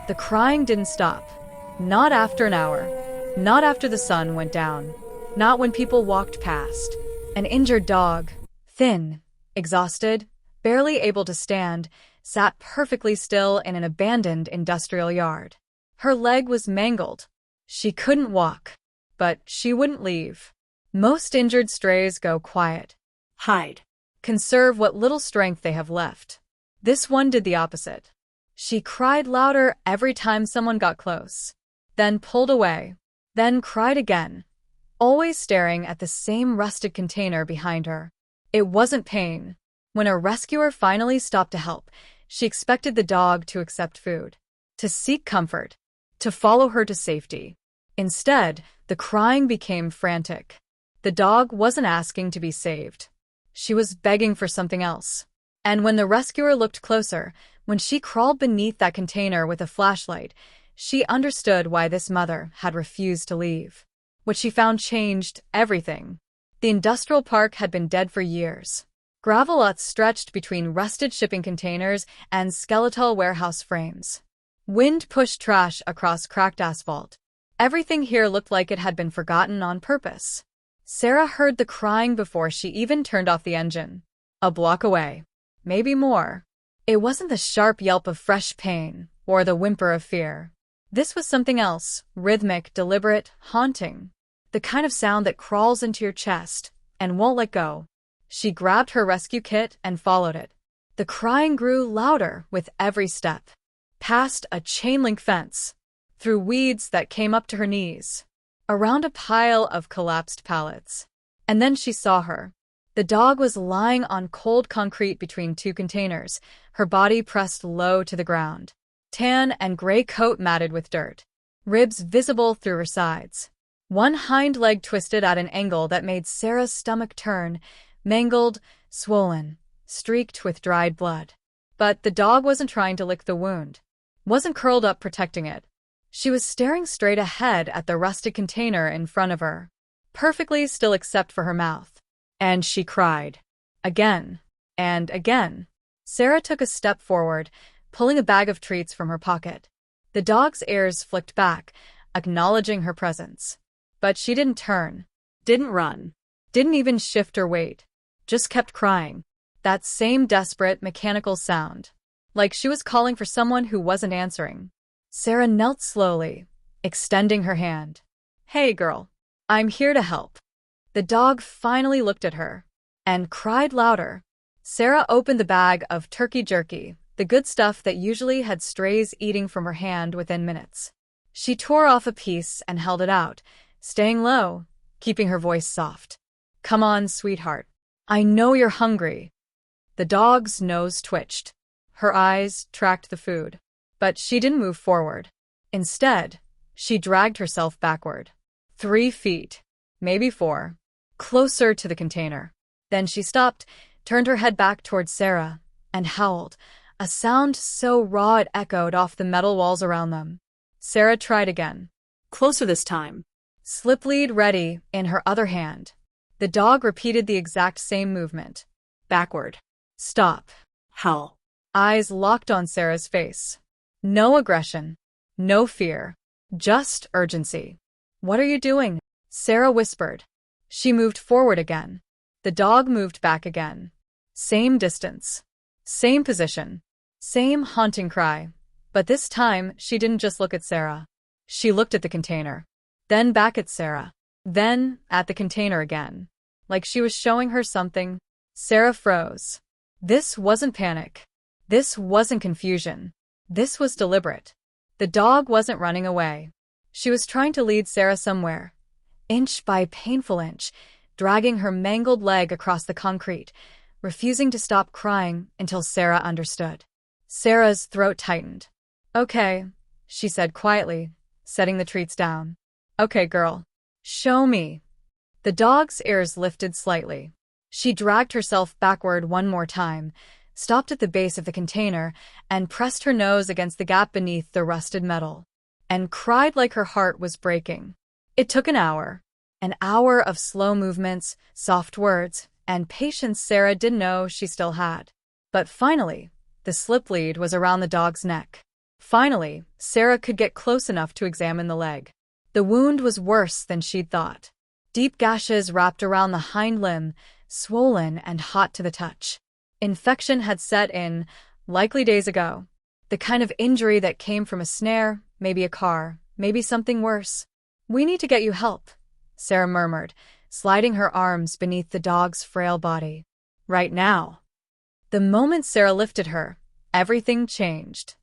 The crying didn't stop. Not after an hour. Not after the sun went down. Not when people walked past. An injured dog, thin, exhausted, barely able to stand, sat perfectly still in an abandoned industrial yard. Her leg was mangled. She couldn't walk, but she wouldn't leave. Most injured strays go quiet. Hide. Conserve what little strength they have left. This one did the opposite. She cried louder every time someone got close, then pulled away, then cried again, always staring at the same rusted container behind her. It wasn't pain. When a rescuer finally stopped to help, she expected the dog to accept food, to seek comfort, to follow her to safety. Instead, the crying became frantic. The dog wasn't asking to be saved. She was begging for something else. And when the rescuer looked closer, when she crawled beneath that container with a flashlight, she understood why this mother had refused to leave. What she found changed everything. The industrial park had been dead for years. Gravel lots stretched between rusted shipping containers and skeletal warehouse frames. Wind pushed trash across cracked asphalt. Everything here looked like it had been forgotten on purpose. Sarah heard the crying before she even turned off the engine. A block away. Maybe more. It wasn't the sharp yelp of fresh pain or the whimper of fear. This was something else, rhythmic, deliberate, haunting. The kind of sound that crawls into your chest and won't let go. She grabbed her rescue kit and followed it. The crying grew louder with every step. Past a chain-link fence, through weeds that came up to her knees, around a pile of collapsed pallets. And then she saw her. The dog was lying on cold concrete between two containers, her body pressed low to the ground. Tan and gray coat matted with dirt. Ribs visible through her sides. One hind leg twisted at an angle that made Sarah's stomach turn, mangled, swollen, streaked with dried blood. But the dog wasn't trying to lick the wound. Wasn't curled up protecting it. She was staring straight ahead at the rusted container in front of her, perfectly still except for her mouth. And she cried. Again. And again. Sarah took a step forward, pulling a bag of treats from her pocket. The dog's ears flicked back, acknowledging her presence. But she didn't turn, didn't run, didn't even shift her weight, just kept crying. That same desperate, mechanical sound. Like she was calling for someone who wasn't answering. Sarah knelt slowly, extending her hand. Hey, girl. I'm here to help. The dog finally looked at her and cried louder. Sarah opened the bag of turkey jerky, the good stuff that usually had strays eating from her hand within minutes. She tore off a piece and held it out, staying low, keeping her voice soft. Come on, sweetheart. I know you're hungry. The dog's nose twitched. Her eyes tracked the food. But she didn't move forward. Instead, she dragged herself backward. 3 feet, maybe 4, closer to the container. Then she stopped, turned her head back towards Sarah, and howled, a sound so raw it echoed off the metal walls around them. Sarah tried again. Closer this time. Slip lead ready in her other hand. The dog repeated the exact same movement. Backward. Stop. Howl. Eyes locked on Sarah's face. No aggression. No fear. Just urgency. What are you doing? Sarah whispered. She moved forward again. The dog moved back again. Same distance. Same position. Same haunting cry. But this time, she didn't just look at Sarah. She looked at the container. Then back at Sarah. Then at the container again. Like she was showing her something. Sarah froze. This wasn't panic. This wasn't confusion. This was deliberate. The dog wasn't running away. She was trying to lead Sarah somewhere. Inch by painful inch, dragging her mangled leg across the concrete, refusing to stop crying until Sarah understood. Sarah's throat tightened. Okay, she said quietly, setting the treats down. Okay, girl. Show me. The dog's ears lifted slightly. She dragged herself backward one more time, stopped at the base of the container, and pressed her nose against the gap beneath the rusted metal, and cried like her heart was breaking. It took an hour of slow movements, soft words, and patience Sarah didn't know she still had. But finally, the slip lead was around the dog's neck. Finally, Sarah could get close enough to examine the leg. The wound was worse than she'd thought. Deep gashes wrapped around the hind limb, swollen and hot to the touch. Infection had set in, likely days ago. The kind of injury that came from a snare, maybe a car, maybe something worse. "We need to get you help," Sarah murmured, sliding her arms beneath the dog's frail body. "Right now." The moment Sarah lifted her, everything changed.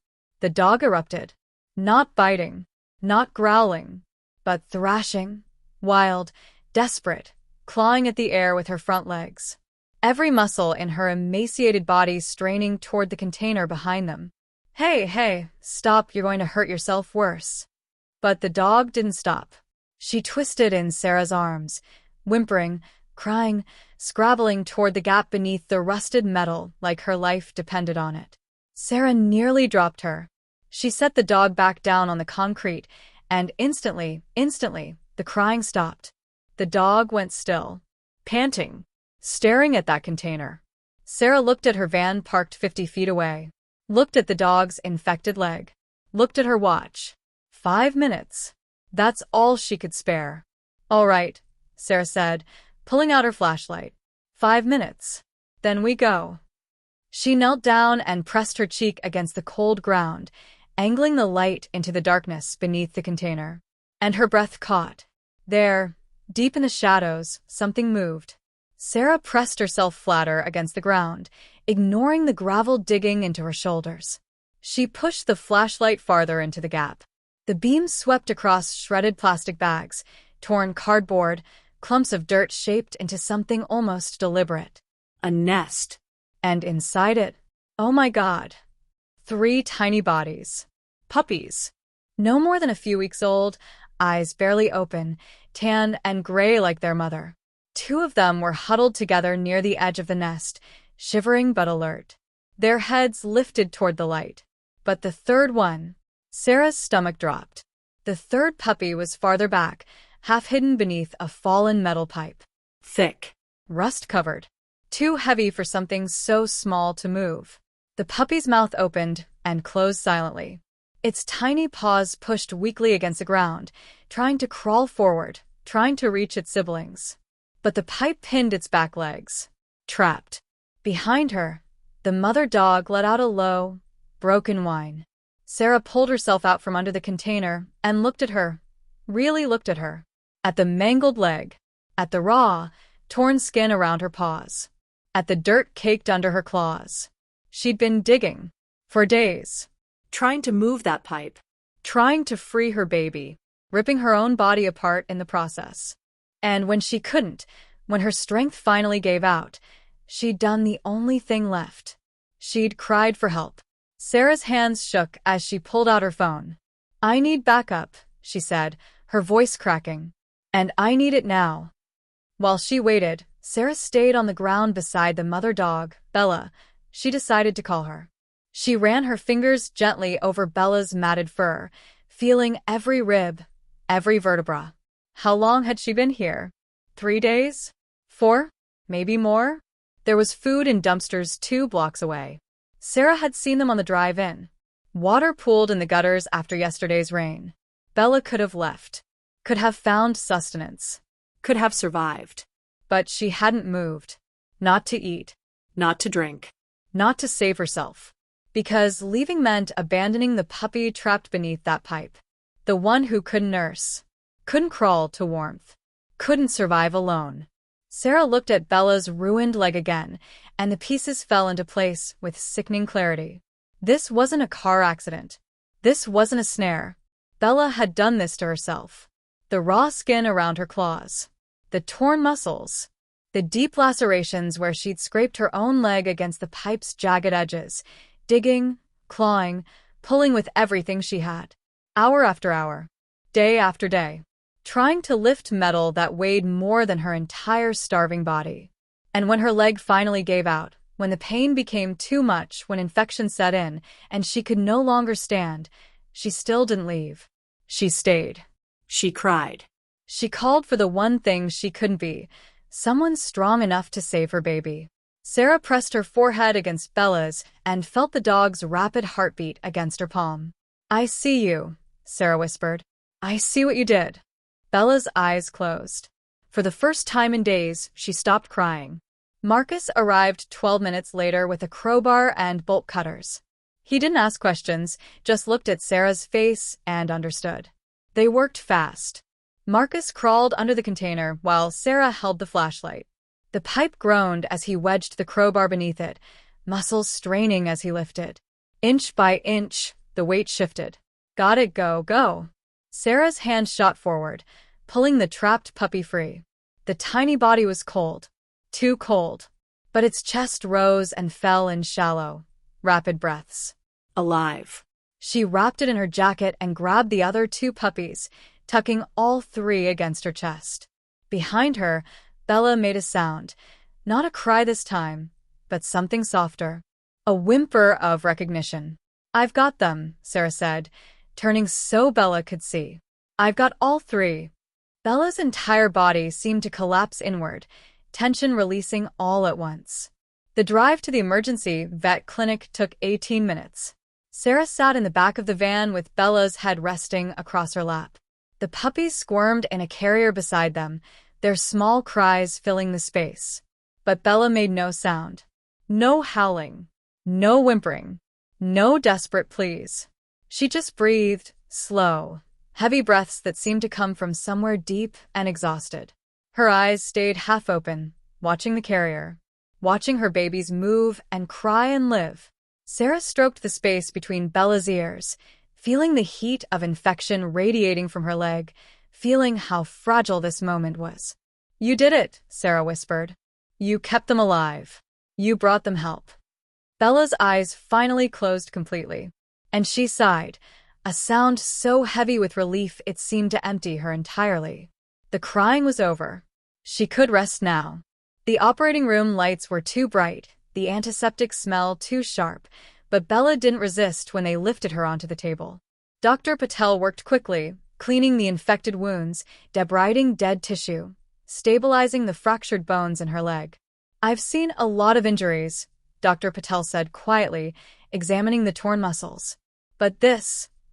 The dog erupted. Not biting, not growling, but thrashing, wild, desperate, clawing at the air with her front legs. Every muscle in her emaciated body straining toward the container behind them. Hey, stop, you're going to hurt yourself worse." But the dog didn't stop. She twisted in Sarah's arms, whimpering, crying, scrabbling toward the gap beneath the rusted metal like her life depended on it. Sarah nearly dropped her. She set the dog back down on the concrete, and instantly, the crying stopped. The dog went still, panting, staring at that container. Sarah looked at her van parked 50 feet away, looked at the dog's infected leg, looked at her watch. 5 minutes. That's all she could spare. "All right," Sarah said, pulling out her flashlight. 5 minutes. Then we go." She knelt down and pressed her cheek against the cold ground, angling the light into the darkness beneath the container. And her breath caught. There, deep in the shadows, something moved. Sarah pressed herself flatter against the ground, ignoring the gravel digging into her shoulders. She pushed the flashlight farther into the gap. The beam swept across shredded plastic bags, torn cardboard, clumps of dirt shaped into something almost deliberate. A nest. And inside it, oh my God, 3 tiny bodies. Puppies. No more than a few weeks old, eyes barely open, tan and gray like their mother. 2 of them were huddled together near the edge of the nest, shivering but alert. Their heads lifted toward the light. But the third one, Sarah's stomach dropped. The third puppy was farther back, half hidden beneath a fallen metal pipe. Thick. Rust-covered. Too heavy for something so small to move. The puppy's mouth opened and closed silently. Its tiny paws pushed weakly against the ground, trying to crawl forward, trying to reach its siblings. But the pipe pinned its back legs. Trapped. Behind her, the mother dog let out a low, broken whine. Sarah pulled herself out from under the container and looked at her, really looked at her. At the mangled leg, at the raw, torn skin around her paws, at the dirt caked under her claws. She'd been digging for days, Trying to move that pipe. trying to free her baby, ripping her own body apart in the process. And when she couldn't, when her strength finally gave out, she'd done the only thing left. She'd cried for help. Sarah's hands shook as she pulled out her phone. "I need backup," she said, her voice cracking. "And I need it now." While she waited, Sarah stayed on the ground beside the mother dog, Bella. She decided to call her. She ran her fingers gently over Bella's matted fur, feeling every rib, every vertebra. How long had she been here? 3 days? 4? Maybe more? There was food in dumpsters 2 blocks away. Sarah had seen them on the drive-in. Water pooled in the gutters after yesterday's rain. Bella could have left, could have found sustenance, Could have survived. but she hadn't moved. Not to eat, Not to drink. not to save herself. Because leaving meant abandoning the puppy trapped beneath that pipe. The one who couldn't nurse, couldn't crawl to warmth, couldn't survive alone. Sarah looked at Bella's ruined leg again, and the pieces fell into place with sickening clarity. This wasn't a car accident. This wasn't a snare. Bella had done this to herself. The raw skin around her claws, the torn muscles, the deep lacerations where she'd scraped her own leg against the pipe's jagged edges, digging, clawing, pulling with everything she had. Hour after hour, day after day, trying to lift metal that weighed more than her entire starving body. And when her leg finally gave out, when the pain became too much, when infection set in, and she could no longer stand, she still didn't leave. She stayed. She cried. She called for the one thing she couldn't be, someone strong enough to save her baby. Sarah pressed her forehead against Bella's and felt the dog's rapid heartbeat against her palm. I see you, Sarah whispered. I see what you did. Bella's eyes closed. For the first time in days, she stopped crying. Marcus arrived 12 minutes later with a crowbar and bolt cutters. He didn't ask questions, just looked at Sarah's face and understood. They worked fast. Marcus crawled under the container while Sarah held the flashlight. The pipe groaned as he wedged the crowbar beneath it, muscles straining as he lifted. Inch by inch, the weight shifted. Got it, go, go. Sarah's hand shot forward, pulling the trapped puppy free. The tiny body was cold. Too cold. But its chest rose and fell in shallow, rapid breaths. Alive. She wrapped it in her jacket and grabbed the other two puppies, tucking all three against her chest. Behind her, Bella made a sound. Not a cry this time, but something softer. A whimper of recognition. I've got them, Sarah said, turning so Bella could see. I've got all three. Bella's entire body seemed to collapse inward, tension releasing all at once. The drive to the emergency vet clinic took 18 minutes. Sarah sat in the back of the van with Bella's head resting across her lap. The puppies squirmed in a carrier beside them, their small cries filling the space. But Bella made no sound. No howling. No whimpering. No desperate pleas. She just breathed, slow, heavy breaths that seemed to come from somewhere deep and exhausted. Her eyes stayed half open, watching the carrier, watching her babies move and cry and live. Sarah stroked the space between Bella's ears, feeling the heat of infection radiating from her leg, feeling how fragile this moment was. You did it, Sarah whispered. You kept them alive. You brought them help. Bella's eyes finally closed completely, and she sighed, a sound so heavy with relief it seemed to empty her entirely. The crying was over. She could rest now. The operating room lights were too bright, the antiseptic smell too sharp, but Bella didn't resist when they lifted her onto the table. Dr. Patel worked quickly, cleaning the infected wounds, debriding dead tissue, stabilizing the fractured bones in her leg. I've seen a lot of injuries, Dr. Patel said quietly, examining the torn muscles. But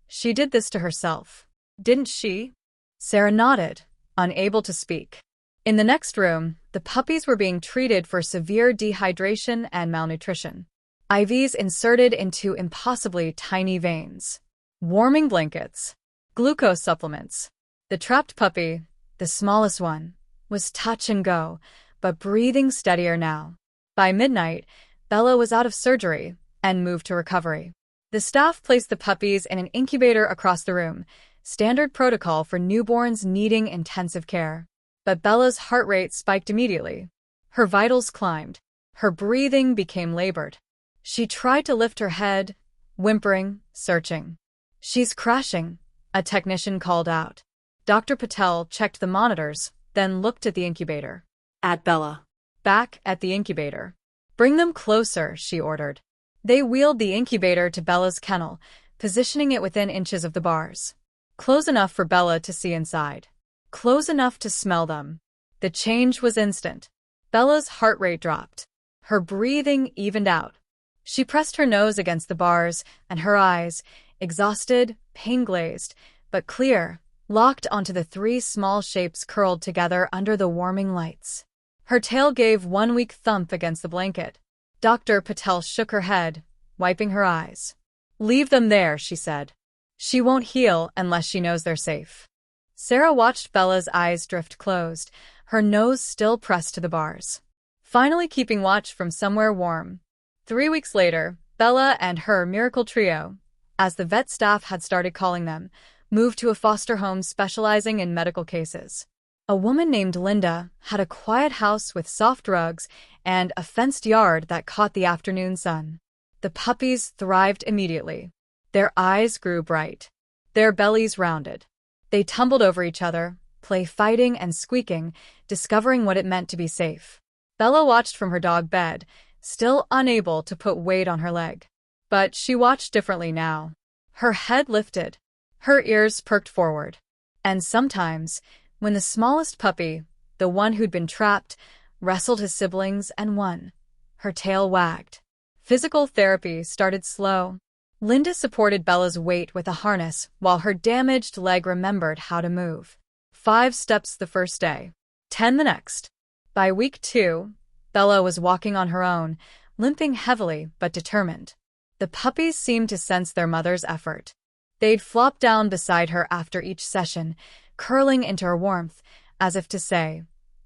she did this to herself. Didn't she? Sarah nodded, unable to speak. In the next room, the puppies were being treated for severe dehydration and malnutrition. IVs inserted into impossibly tiny veins. Warming blankets. Glucose supplements. The trapped puppy, the smallest one, was touch and go, but breathing steadier now. By midnight, Bella was out of surgery and moved to recovery. The staff placed the puppies in an incubator across the room, standard protocol for newborns needing intensive care. But Bella's heart rate spiked immediately. Her vitals climbed. Her breathing became labored. She tried to lift her head, whimpering, searching. She's crashing, a technician called out. Dr. Patel checked the monitors, then looked at the incubator. At Bella. Back at the incubator. Bring them closer, she ordered. They wheeled the incubator to Bella's kennel, positioning it within inches of the bars. Close enough for Bella to see inside. Close enough to smell them. The change was instant. Bella's heart rate dropped. Her breathing evened out. She pressed her nose against the bars, and her eyes, exhausted, pain-glazed, but clear, locked onto the three small shapes curled together under the warming lights. Her tail gave one weak thump against the blanket. Dr. Patel shook her head, wiping her eyes. Leave them there, she said. She won't heal unless she knows they're safe. Sarah watched Bella's eyes drift closed, her nose still pressed to the bars. Finally keeping watch from somewhere warm. 3 weeks later, Bella and her miracle trio, as the vet staff had started calling them, moved to a foster home specializing in medical cases. A woman named Linda had a quiet house with soft rugs and a fenced yard that caught the afternoon sun. The puppies thrived immediately. Their eyes grew bright. Their bellies rounded. They tumbled over each other, play fighting and squeaking, discovering what it meant to be safe. Bella watched from her dog bed, still unable to put weight on her leg. But she watched differently now. Her head lifted. Her ears perked forward. And sometimes, when the smallest puppy, the one who'd been trapped, wrestled his siblings and won, her tail wagged. Physical therapy started slow. Linda supported Bella's weight with a harness while her damaged leg remembered how to move. 5 steps the first day, 10 the next. By week 2, Bella was walking on her own, limping heavily but determined. The puppies seemed to sense their mother's effort. They'd flop down beside her after each session, curling into her warmth, as if to say,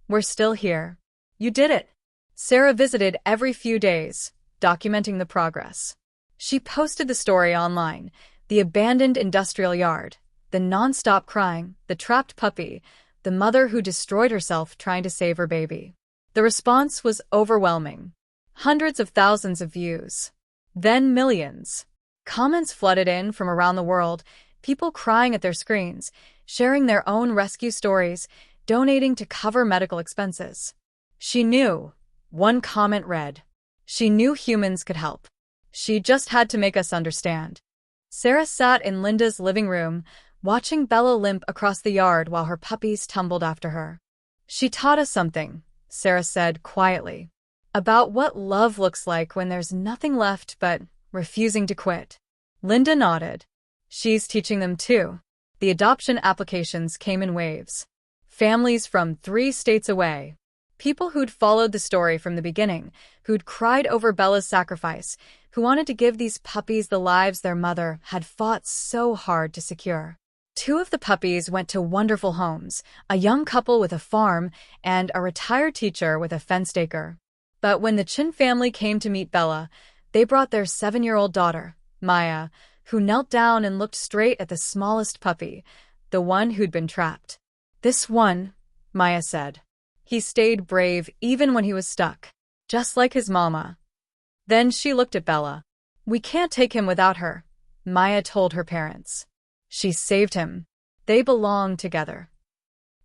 "We're still here. You did it." Sarah visited every few days, documenting the progress. She posted the story online: the abandoned industrial yard, the nonstop crying, the trapped puppy, the mother who destroyed herself trying to save her baby. The response was overwhelming. Hundreds of thousands of views. Then millions. Comments flooded in from around the world, people crying at their screens, sharing their own rescue stories, donating to cover medical expenses. She knew. One comment read, "She knew humans could help. She just had to make us understand." Sarah sat in Linda's living room, watching Bella limp across the yard while her puppies tumbled after her. "She taught us something," Sarah said quietly, "about what love looks like when there's nothing left but refusing to quit." Linda nodded. "She's teaching them too." The adoption applications came in waves. Families from 3 states away. People who'd followed the story from the beginning, who'd cried over Bella's sacrifice, who wanted to give these puppies the lives their mother had fought so hard to secure. 2 of the puppies went to wonderful homes, a young couple with a farm and a retired teacher with a fenced acre. But when the Chin family came to meet Bella, they brought their 7-year-old daughter, Maya, who knelt down and looked straight at the smallest puppy, the one who'd been trapped. "This one," Maya said. "He stayed brave even when he was stuck, just like his mama." Then she looked at Bella. "We can't take him without her," Maya told her parents. "She saved him. They belong together."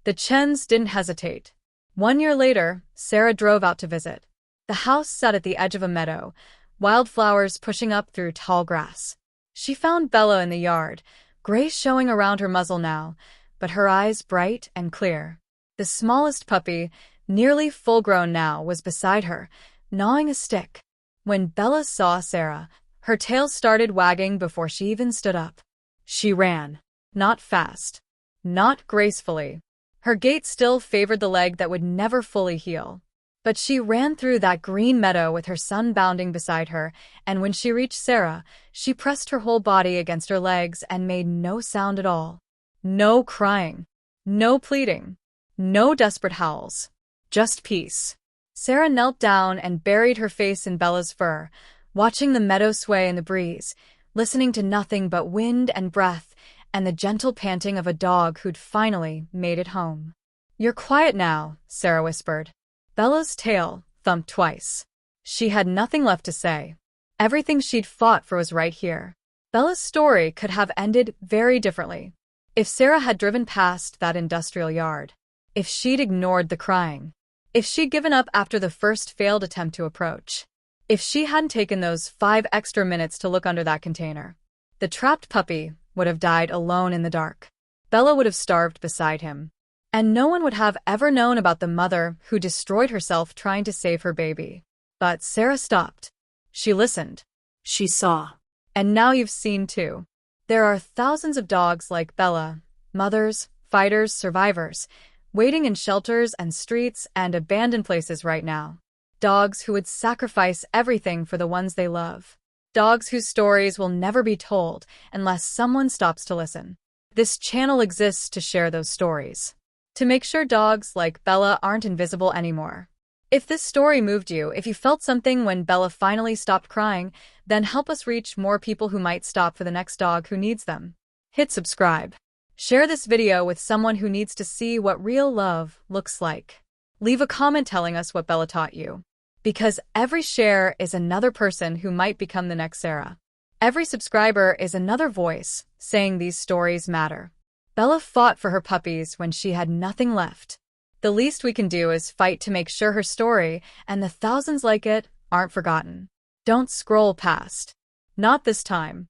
The Chens didn't hesitate. 1 year later, Sarah drove out to visit. The house sat at the edge of a meadow, wildflowers pushing up through tall grass. She found Bella in the yard, gray showing around her muzzle now, but her eyes bright and clear. The smallest puppy, nearly full-grown now, was beside her, gnawing a stick. When Bella saw Sarah, her tail started wagging before she even stood up. She ran. Not fast. Not gracefully. Her gait still favored the leg that would never fully heal. But she ran through that green meadow with her son bounding beside her, and when she reached Sarah, she pressed her whole body against her legs and made no sound at all. No crying. No pleading. No desperate howls. Just peace. Sarah knelt down and buried her face in Bella's fur, watching the meadow sway in the breeze, listening to nothing but wind and breath and the gentle panting of a dog who'd finally made it home. "You're quiet now," Sarah whispered. Bella's tail thumped twice. She had nothing left to say. Everything she'd fought for was right here. Bella's story could have ended very differently. If Sarah had driven past that industrial yard. If she'd ignored the crying. If she'd given up after the first failed attempt to approach. If she hadn't taken those 5 extra minutes to look under that container. The trapped puppy would have died alone in the dark. Bella would have starved beside him. And no one would have ever known about the mother who destroyed herself trying to save her baby. But Sarah stopped. She listened. She saw. And now you've seen too. There are thousands of dogs like Bella, mothers, fighters, survivors, waiting in shelters and streets and abandoned places right now. Dogs who would sacrifice everything for the ones they love. Dogs whose stories will never be told unless someone stops to listen. This channel exists to share those stories. To make sure dogs like Bella aren't invisible anymore. If this story moved you, if you felt something when Bella finally stopped crying, then help us reach more people who might stop for the next dog who needs them. Hit subscribe. Share this video with someone who needs to see what real love looks like. Leave a comment telling us what Bella taught you. Because every share is another person who might become the next Sarah. Every subscriber is another voice saying these stories matter. Bella fought for her puppies when she had nothing left. The least we can do is fight to make sure her story, and the thousands like it, aren't forgotten. Don't scroll past. Not this time.